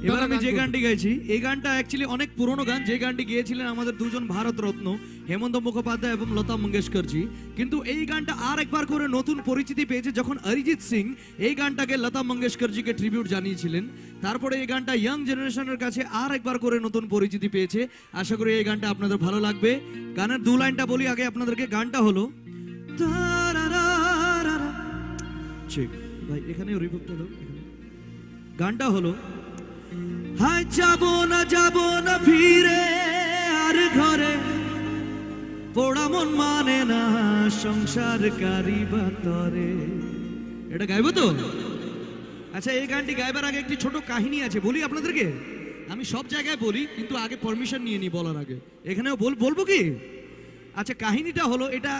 এবার আমি যে গানটি গাইছি এই গানটা অ্যাকচুয়ালি অনেক পুরনো গান, যে গানটি গেয়েছিলেন আমাদের দুজন ভারত রত্ন হেমন্ত মুখোপাধ্যায় এবং লতা মঙ্গেশকরজি। কিন্তু এই গানটা আর একবার করে নতুন পরিচিতি পেয়েছে যখন অরিজিৎ সিং এই গানটাকে লতা মঙ্গেশকরজিকে ট্রিবিউট জানিয়েছিলেন। তারপরে এই গানটা ইয়াং জেনারেশনের কাছে আর একবার করে নতুন পরিচিতি পেয়েছে। আশা করি এই গানটা আপনাদের ভালো লাগবে। গানের দু লাইনটা বলি আগে আপনাদেরকে। গানটা হলো ঠিক ভাই, এখানে রিপোর্টটা দাও। গানটা হলো হায় যাব না ফিরে আর ঘরে, পোড়া মন মানে না সংসার কারি বাতরে। এটা গাইবো তো? আচ্ছা, এই গানটি গাইবার আগে একটি ছোট কাহিনী আছে, বলি আপনাদেরকে। আমি সব জায়গায় বলি কিন্তু আগে পারমিশন নিয়ে নি বলার আগে। এখানেও বলবো কি? আচ্ছা, কাহিনীটা হলো এটা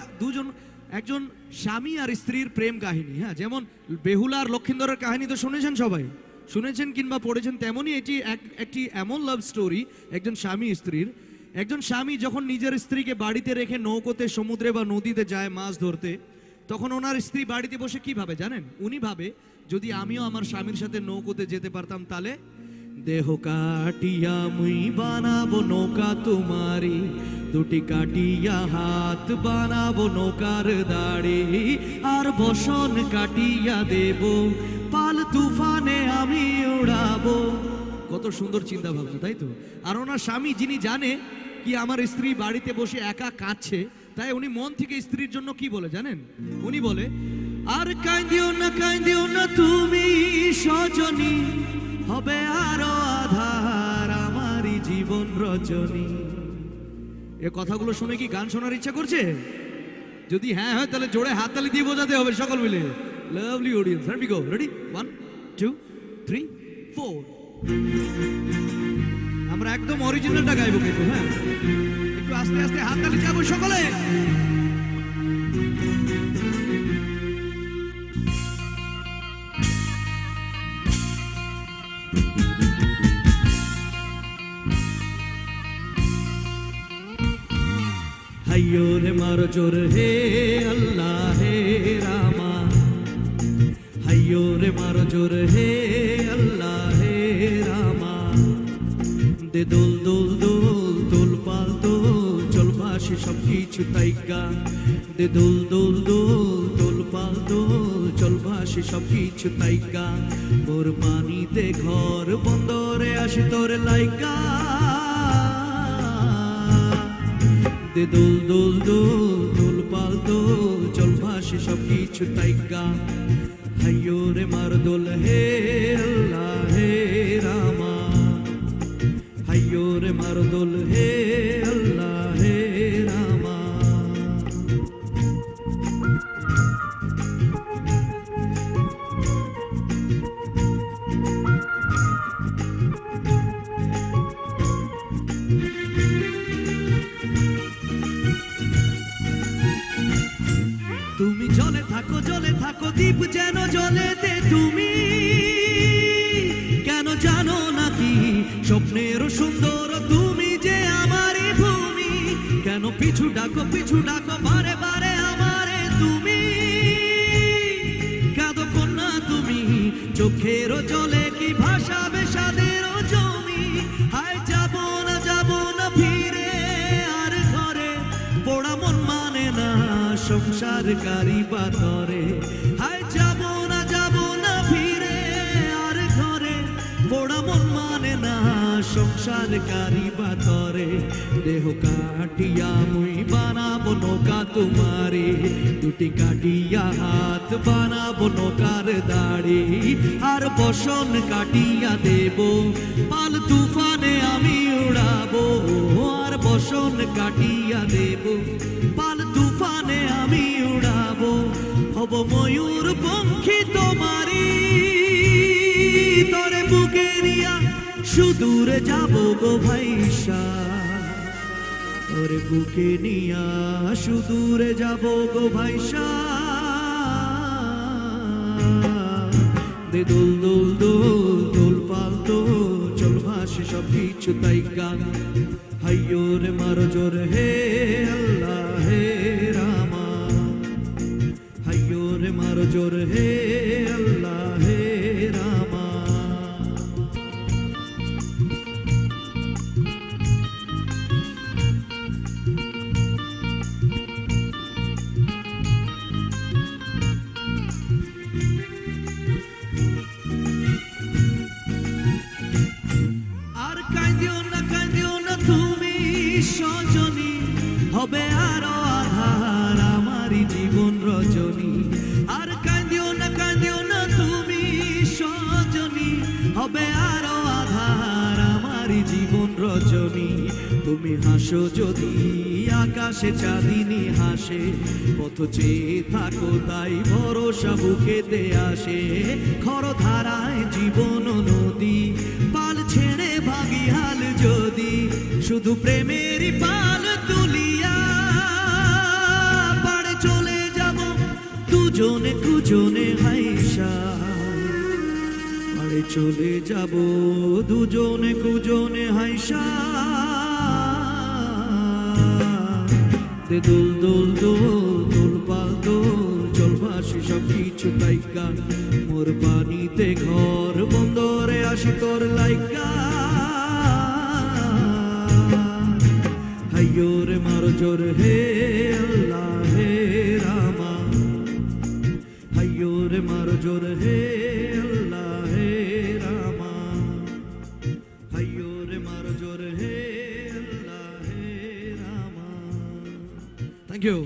একজন স্বামী আর স্ত্রীর প্রেম কাহিনী। হ্যাঁ, যেমন বেহুলা আর লক্ষিন্দরের কাহিনী তো শুনেছেন সবাই, শুনেছেন কিংবা পড়েছেন, তেমনি এটি একটি এমন লাভ স্টোরি একজন স্বামী স্ত্রীর। একজন স্বামী যখন নিজের স্ত্রীকে বাড়িতে রেখে নৌকোতে সমুদ্রে বা নদীতে যায় মাছ ধরতে, তখন ওনার স্ত্রী বাড়িতে বসে কি ভাবে জানেন? উনি ভাবে যদি আমিও আমার স্বামীর সাথে নৌকোতে যেতে পারতাম তাহলে দেহ কাটিয়া মুই বানাবো নৌকা তোমারি, দুটি কাটিয়া হাত বানাবো নৌকার দাড়ি, আর বসন কাটিয়া দেব পাল তুফানে আমি উড়াবো। কত সুন্দর চিন্তা ভাবনা, তাই তো? আর ওনার স্বামী যিনি জানে কি আমার স্ত্রী বাড়িতে বসে একা কাঁদছে, তাই উনি মন থেকে স্ত্রীর জন্য কি বলে জানেন? উনি বলে, আর কাঁদিও না তুমি সজনী, হবে আরো আধার আমারই জীবন রজনী। এ কথাগুলো শুনে কি গান শোনার ইচ্ছা করছে? যদি হ্যাঁ হয় তাহলে জোরে হাততালি দিয়ে বোঝাতে হবে সকল মিলে। Lovely audience, here we go, ready 1 2 3 4। আমরা একদম অরিজিনালটা গাইবো কিন্তু। হ্যাঁ, একটু আস্তে আস্তে হাততালি যাবো সকলে। হাইয়ো রে মারো জোর হে আল্লাহ হে রামা, হাইয়ো রে মারো জোর হে আল্লাহ হে রামা, দে দোল দোল দোল দোল পাল দোল চল ভাসি সব কিছু তাইগা, দে দোল দোল দোল দোল পাল দোল চল ভাসি সব কিছু তাইগা, মোর পানিতে ঘর বন্দরে আসি তোর লাইগা, দে দোল দোল দোল দোল পাল দোল চল ভাসি সব কিছু তাইগা, হাইয়ো রে মার দোল হে আল্লাহ হে রামা, হাইয়ো রে মার দোল হে আল্লাহ হে রামা। তুমি জলে থাকো দ্বীপ যেন জলেতে, তুমি কেন জানো নাকি স্বপ্নের সুন্দর তুমি যে আমারই ভূমি, কেন পিছু ডাকো বারে বারে আমারে তুমি, কাঁদো কন্যা তুমি চোখের জলে কি ভাসাবে সাদের জমি, হায় যাব না ফিরে আর ঘরে, পোড়া মন মানে না সংসার কারি বাতরে, হায় যাব না ফিরে আর ঘরে, পোড়া মন মানে না সংসার কারি বাতরে, দেহ কাটিয়া মুই বানাবো নৌকা তোমারে, দুটি কাটিয়া হাত বানাবো নৌকার দাড়ি, আর বসন কাটিয়া দেব পাল তুফানে আমি উড়াবো, আর বসন কাটিয়া দেব পাল তুফানে আমি উড়াবো, হব ময়ূর পঙ্খী তোমারি, তোরে বুকে নিয়া সুদূরে যাব গো ভাইসা, তোরে বুকে নিয়া সুদূরে যাব গো ভাইসা, দে দোল দোল দোল দোল পাল দোল চল ভাসি সব কিছু তাইগা, হাইয়ো রে মারো জোর হে আল্লাহ হে রামা, হাইয়ো রে মারো জোর হে আল্লাহ হে রামা। সজনী হবে আরো আধার আমারই জীবন রজনী। আর কাঁদিও না তুমি সজনী হবে আরো আধার আমারই জীবন রজনী। তুমি হাসো যদি আকাশে চাঁদিনী হাসে, পথ চেয়ে থাকো তাই ভরসা বুকেতে আসে। খরধারায় জীবন নদী পাল ছেড়ে ভাগি হাল যদি, শুধু প্রেমেরই পাল তুলিয়া পাড়ে চলে যাব দুজনে কুজনে হাইসা। পাড়ে চলে যাব দুজনে কুজনে হাইসা। দোল দোল দোল দোল পাল দোল চল ভাসি সব কিছু লাইকা, মোর পানিতে ঘর বন্দরে আসি তোর লাইকা। হাইয়ো রে মার জোর হে আল্লাহ হে রামা, হাইয়ো রে মার জোর হে আল্লাহ হে রামা, হাইয়ো রে মার জোর হে আল্লাহ হে রামা। Thank you.